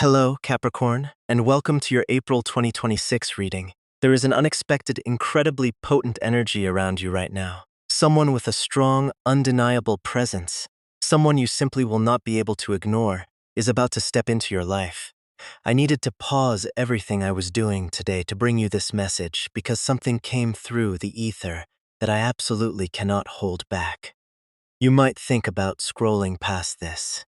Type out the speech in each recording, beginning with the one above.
Hello, Capricorn, and welcome to your April 2026 reading. There is an unexpected, incredibly potent energy around you right now. Someone with a strong, undeniable presence, someone you simply will not be able to ignore, is about to step into your life. I needed to pause everything I was doing today to bring you this message because something came through the ether that I absolutely cannot hold back. You might think about scrolling past this.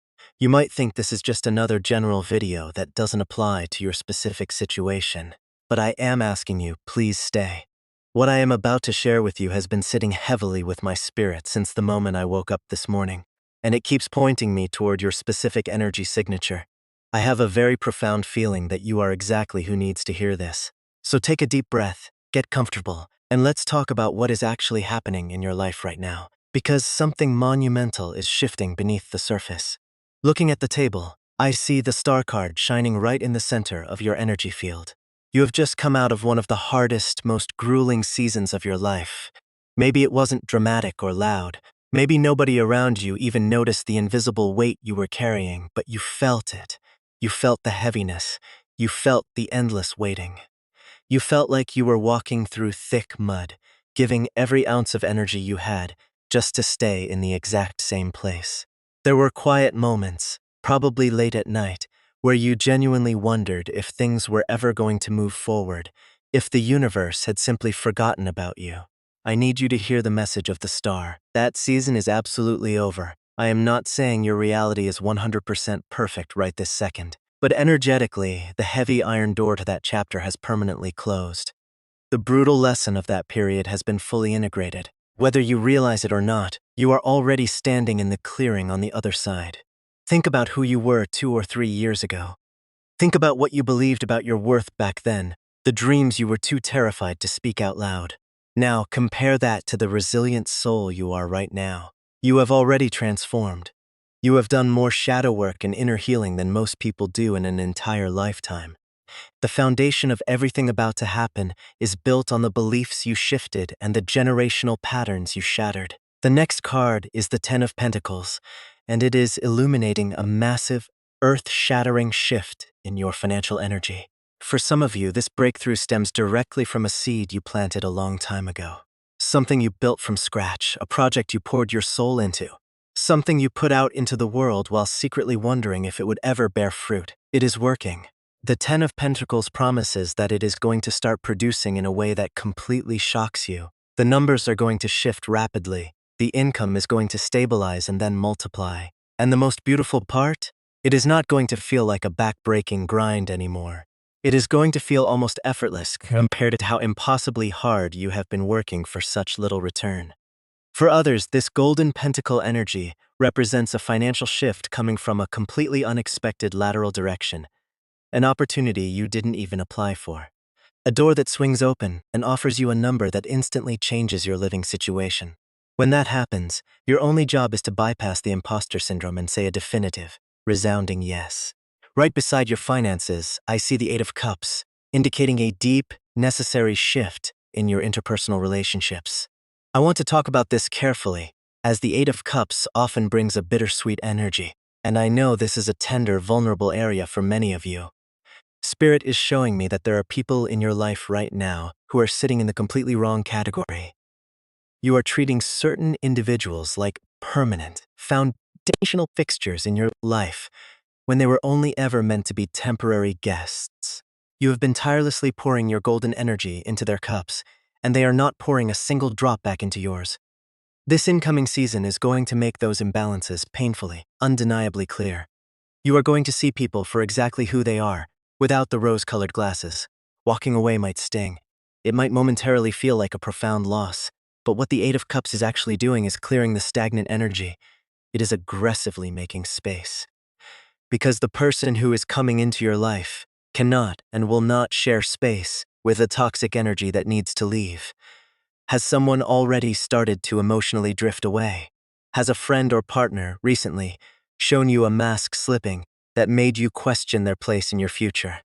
You might think this is just another general video that doesn't apply to your specific situation, but I am asking you, please stay. What I am about to share with you has been sitting heavily with my spirit since the moment I woke up this morning, and it keeps pointing me toward your specific energy signature. I have a very profound feeling that you are exactly who needs to hear this. So take a deep breath, get comfortable, and let's talk about what is actually happening in your life right now, because something monumental is shifting beneath the surface. Looking at the table, I see the star card shining right in the center of your energy field. You have just come out of one of the hardest, most grueling seasons of your life. Maybe it wasn't dramatic or loud. Maybe nobody around you even noticed the invisible weight you were carrying, but you felt it. You felt the heaviness. You felt the endless waiting. You felt like you were walking through thick mud, giving every ounce of energy you had just to stay in the exact same place. There were quiet moments, probably late at night, where you genuinely wondered if things were ever going to move forward, if the universe had simply forgotten about you. I need you to hear the message of the star. That season is absolutely over. I am not saying your reality is 100% perfect right this second, but energetically, the heavy iron door to that chapter has permanently closed. The brutal lesson of that period has been fully integrated. Whether you realize it or not, you are already standing in the clearing on the other side. Think about who you were 2 or 3 years ago. Think about what you believed about your worth back then, the dreams you were too terrified to speak out loud. Now compare that to the resilient soul you are right now. You have already transformed. You have done more shadow work and inner healing than most people do in an entire lifetime. The foundation of everything about to happen is built on the beliefs you shifted and the generational patterns you shattered. The next card is the Ten of Pentacles, and it is illuminating a massive, earth-shattering shift in your financial energy. For some of you, this breakthrough stems directly from a seed you planted a long time ago. Something you built from scratch, a project you poured your soul into. Something you put out into the world while secretly wondering if it would ever bear fruit. It is working. The Ten of Pentacles promises that it is going to start producing in a way that completely shocks you. The numbers are going to shift rapidly. The income is going to stabilize and then multiply. And the most beautiful part? It is not going to feel like a back-breaking grind anymore. It is going to feel almost effortless compared to how impossibly hard you have been working for such little return. For others, this golden pentacle energy represents a financial shift coming from a completely unexpected lateral direction. An opportunity you didn't even apply for. A door that swings open and offers you a number that instantly changes your living situation. When that happens, your only job is to bypass the imposter syndrome and say a definitive, resounding yes. Right beside your finances, I see the Eight of Cups, indicating a deep, necessary shift in your interpersonal relationships. I want to talk about this carefully, as the Eight of Cups often brings a bittersweet energy, and I know this is a tender, vulnerable area for many of you. Spirit is showing me that there are people in your life right now who are sitting in the completely wrong category. You are treating certain individuals like permanent, foundational fixtures in your life when they were only ever meant to be temporary guests. You have been tirelessly pouring your golden energy into their cups, and they are not pouring a single drop back into yours. This incoming season is going to make those imbalances painfully, undeniably clear. You are going to see people for exactly who they are, without the rose-colored glasses. Walking away might sting. It might momentarily feel like a profound loss, but what the Eight of Cups is actually doing is clearing the stagnant energy. It is aggressively making space. Because the person who is coming into your life cannot and will not share space with the toxic energy that needs to leave. Has someone already started to emotionally drift away? Has a friend or partner recently shown you a mask slipping that made you question their place in your future?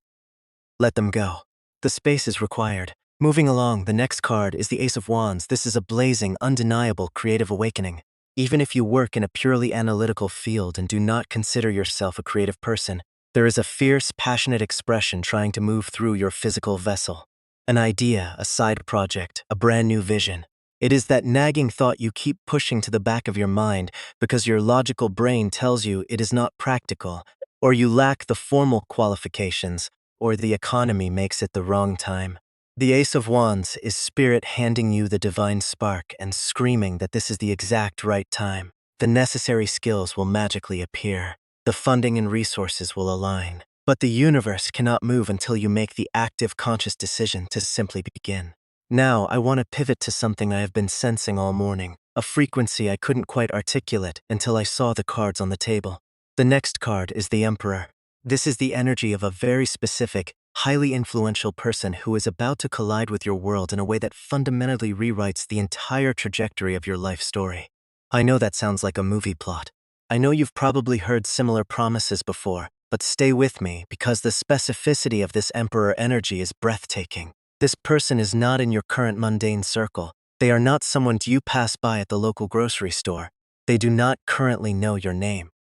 Let them go. The space is required. Moving along, the next card is the Ace of Wands. This is a blazing, undeniable creative awakening. Even if you work in a purely analytical field and do not consider yourself a creative person, There is a fierce, passionate expression trying to move through your physical vessel. An idea, a side project, a brand new vision. It is that nagging thought you keep pushing to the back of your mind because your logical brain tells you it is not practical, or you lack the formal qualifications, or the economy makes it the wrong time. The Ace of Wands is spirit handing you the divine spark and screaming that this is the exact right time. The necessary skills will magically appear. The funding and resources will align. But the universe cannot move until you make the active, conscious decision to simply begin. Now, I want to pivot to something I have been sensing all morning, a frequency I couldn't quite articulate until I saw the cards on the table. The next card is the Emperor. This is the energy of a very specific, highly influential person who is about to collide with your world in a way that fundamentally rewrites the entire trajectory of your life story. I know that sounds like a movie plot. I know you've probably heard similar promises before, but stay with me because the specificity of this Emperor energy is breathtaking. This person is not in your current mundane circle. They are not someone you pass by at the local grocery store. They do not currently know your name.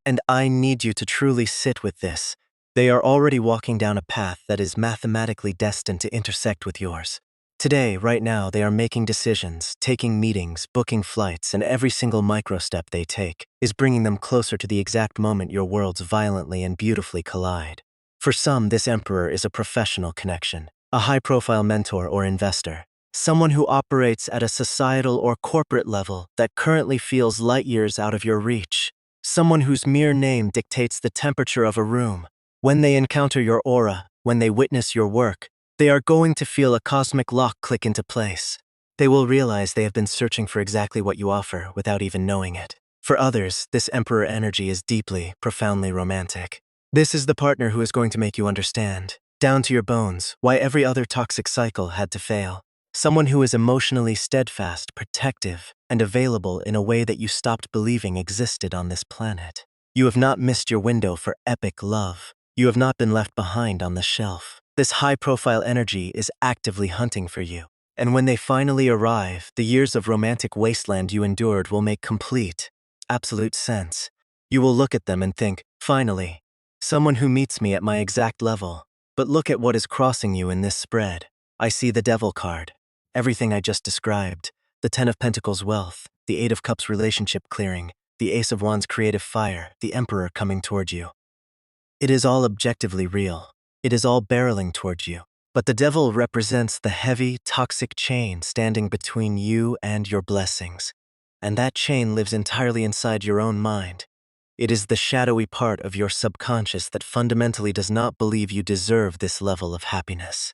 And I need you to truly sit with this. They are already walking down a path that is mathematically destined to intersect with yours. Today, right now, they are making decisions, taking meetings, booking flights, and every single micro-step they take is bringing them closer to the exact moment your worlds violently and beautifully collide. For some, this Emperor is a professional connection, a high-profile mentor or investor, someone who operates at a societal or corporate level that currently feels light years out of your reach. Someone whose mere name dictates the temperature of a room. When they encounter your aura, when they witness your work, they are going to feel a cosmic lock click into place. They will realize they have been searching for exactly what you offer without even knowing it. For others, this Emperor energy is deeply, profoundly romantic. This is the partner who is going to make you understand, down to your bones, why every other toxic cycle had to fail. Someone who is emotionally steadfast, protective, and available in a way that you stopped believing existed on this planet. You have not missed your window for epic love. You have not been left behind on the shelf. This high-profile energy is actively hunting for you. And when they finally arrive, the years of romantic wasteland you endured will make complete, absolute sense. You will look at them and think, finally, someone who meets me at my exact level. But look at what is crossing you in this spread. I see the Devil card. Everything I just described. The Ten of Pentacles wealth, the Eight of Cups relationship clearing, the Ace of Wands creative fire, the Emperor coming toward you. It is all objectively real. It is all barreling toward you. But the Devil represents the heavy, toxic chain standing between you and your blessings. And that chain lives entirely inside your own mind. It is the shadowy part of your subconscious that fundamentally does not believe you deserve this level of happiness.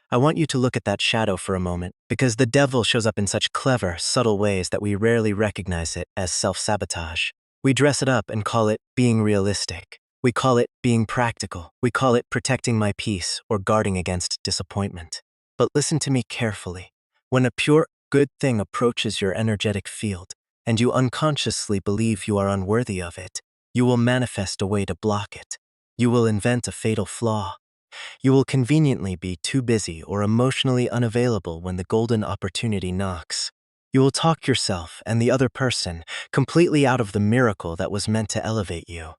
I want you to look at that shadow for a moment, because the Devil shows up in such clever, subtle ways that we rarely recognize it as self-sabotage. We dress it up and call it being realistic. We call it being practical. We call it protecting my peace or guarding against disappointment. But listen to me carefully. When a pure, good thing approaches your energetic field, and you unconsciously believe you are unworthy of it, you will manifest a way to block it. You will invent a fatal flaw. You will conveniently be too busy or emotionally unavailable when the golden opportunity knocks. You will talk yourself and the other person completely out of the miracle that was meant to elevate you.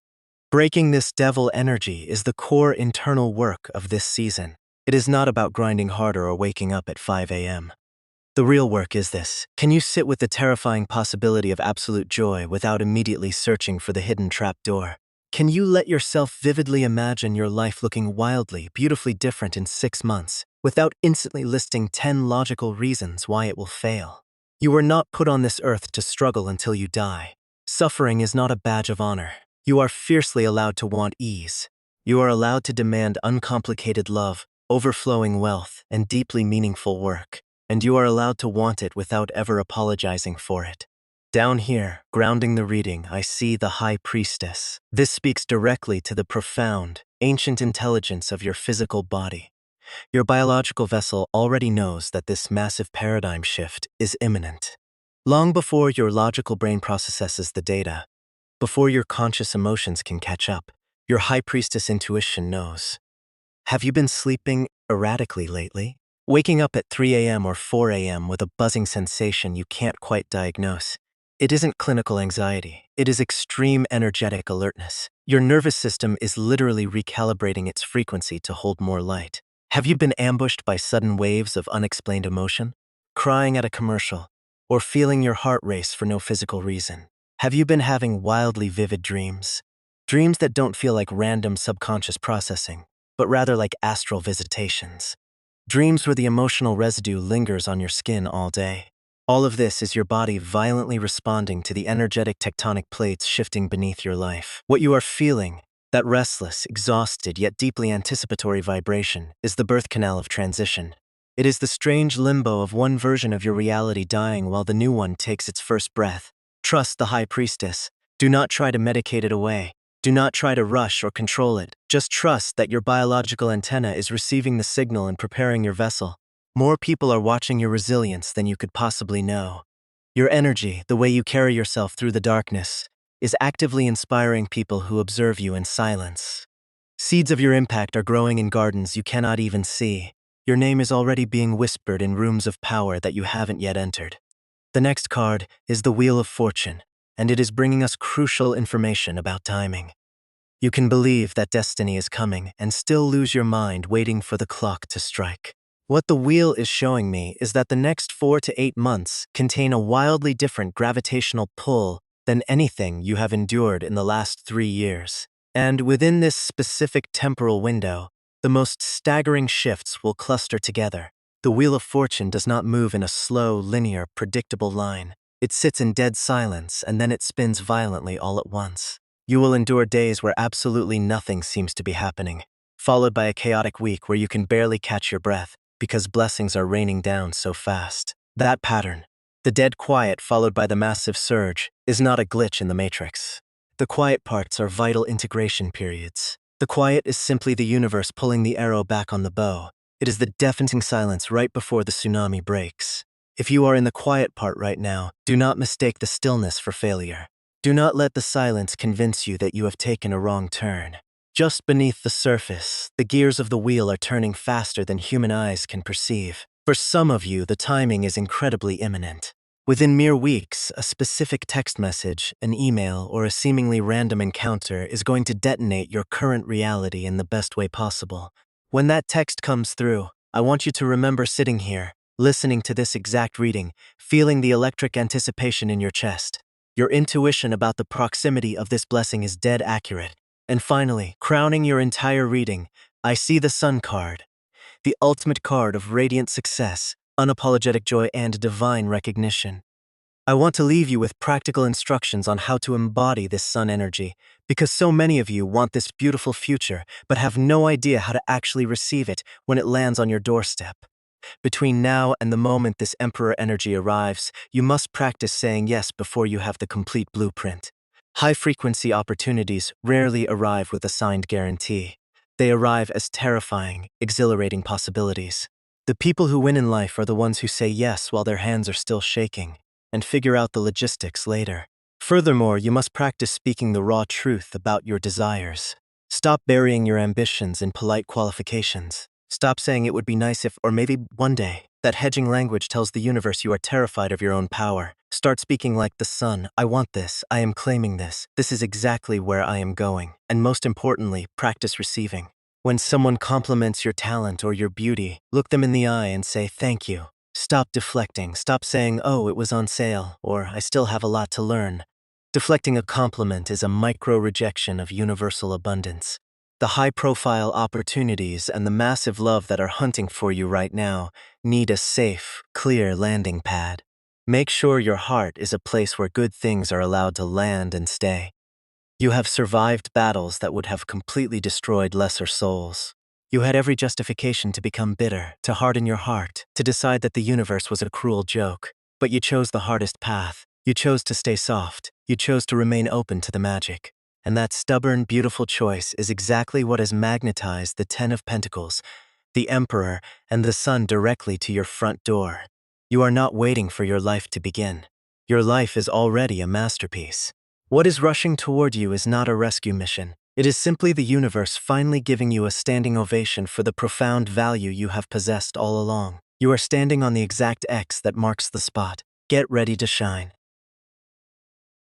Breaking this Devil energy is the core internal work of this season. It is not about grinding harder or waking up at 5 a.m. The real work is this. Can you sit with the terrifying possibility of absolute joy without immediately searching for the hidden trapdoor? Can you let yourself vividly imagine your life looking wildly, beautifully different in 6 months, without instantly listing 10 logical reasons why it will fail? You were not put on this earth to struggle until you die. Suffering is not a badge of honor. You are fiercely allowed to want ease. You are allowed to demand uncomplicated love, overflowing wealth, and deeply meaningful work. And you are allowed to want it without ever apologizing for it. Down here, grounding the reading, I see the High Priestess. This speaks directly to the profound, ancient intelligence of your physical body. Your biological vessel already knows that this massive paradigm shift is imminent. Long before your logical brain processes the data, before your conscious emotions can catch up, your High Priestess intuition knows. Have you been sleeping erratically lately? Waking up at 3 a.m. or 4 a.m. with a buzzing sensation you can't quite diagnose? It isn't clinical anxiety. It is extreme energetic alertness. Your nervous system is literally recalibrating its frequency to hold more light. Have you been ambushed by sudden waves of unexplained emotion? Crying at a commercial? Or feeling your heart race for no physical reason? Have you been having wildly vivid dreams? Dreams that don't feel like random subconscious processing, but rather like astral visitations. Dreams where the emotional residue lingers on your skin all day. All of this is your body violently responding to the energetic tectonic plates shifting beneath your life. What you are feeling, that restless, exhausted, yet deeply anticipatory vibration, is the birth canal of transition. It is the strange limbo of one version of your reality dying while the new one takes its first breath. Trust the High Priestess. Do not try to medicate it away. Do not try to rush or control it. Just trust that your biological antenna is receiving the signal and preparing your vessel. More people are watching your resilience than you could possibly know. Your energy, the way you carry yourself through the darkness, is actively inspiring people who observe you in silence. Seeds of your impact are growing in gardens you cannot even see. Your name is already being whispered in rooms of power that you haven't yet entered. The next card is the Wheel of Fortune, and it is bringing us crucial information about timing. You can believe that destiny is coming and still lose your mind waiting for the clock to strike. What the wheel is showing me is that the next 4 to 8 months contain a wildly different gravitational pull than anything you have endured in the last 3 years. And within this specific temporal window, the most staggering shifts will cluster together. The Wheel of Fortune does not move in a slow, linear, predictable line. It sits in dead silence and then it spins violently all at once. You will endure days where absolutely nothing seems to be happening, followed by a chaotic week where you can barely catch your breath because blessings are raining down so fast. That pattern, the dead quiet followed by the massive surge, is not a glitch in the matrix. The quiet parts are vital integration periods. The quiet is simply the universe pulling the arrow back on the bow. It is the deafening silence right before the tsunami breaks. If you are in the quiet part right now, do not mistake the stillness for failure. Do not let the silence convince you that you have taken a wrong turn. Just beneath the surface, the gears of the wheel are turning faster than human eyes can perceive. For some of you, the timing is incredibly imminent. Within mere weeks, a specific text message, an email, or a seemingly random encounter is going to detonate your current reality in the best way possible. When that text comes through, I want you to remember sitting here, listening to this exact reading, feeling the electric anticipation in your chest. Your intuition about the proximity of this blessing is dead accurate. And finally, crowning your entire reading, I see the Sun card, the ultimate card of radiant success, unapologetic joy, and divine recognition. I want to leave you with practical instructions on how to embody this sun energy, because so many of you want this beautiful future, but have no idea how to actually receive it when it lands on your doorstep. Between now and the moment this Emperor energy arrives, you must practice saying yes before you have the complete blueprint. High-frequency opportunities rarely arrive with a signed guarantee. They arrive as terrifying, exhilarating possibilities. The people who win in life are the ones who say yes while their hands are still shaking, and figure out the logistics later. Furthermore, you must practice speaking the raw truth about your desires. Stop burying your ambitions in polite qualifications. Stop saying it would be nice if, or maybe one day. That hedging language tells the universe you are terrified of your own power. Start speaking like the sun. I want this. I am claiming this. This is exactly where I am going. And most importantly, practice receiving. When someone compliments your talent or your beauty, look them in the eye and say thank you. Stop deflecting. Stop saying, oh, it was on sale, or I still have a lot to learn. Deflecting a compliment is a micro-rejection of universal abundance. The high-profile opportunities and the massive love that are hunting for you right now need a safe, clear landing pad. Make sure your heart is a place where good things are allowed to land and stay. You have survived battles that would have completely destroyed lesser souls. You had every justification to become bitter, to harden your heart, to decide that the universe was a cruel joke. But you chose the hardest path. You chose to stay soft. You chose to remain open to the magic. And that stubborn, beautiful choice is exactly what has magnetized the Ten of Pentacles, the Emperor, and the Sun directly to your front door. You are not waiting for your life to begin. Your life is already a masterpiece. What is rushing toward you is not a rescue mission. It is simply the universe finally giving you a standing ovation for the profound value you have possessed all along. You are standing on the exact X that marks the spot. Get ready to shine.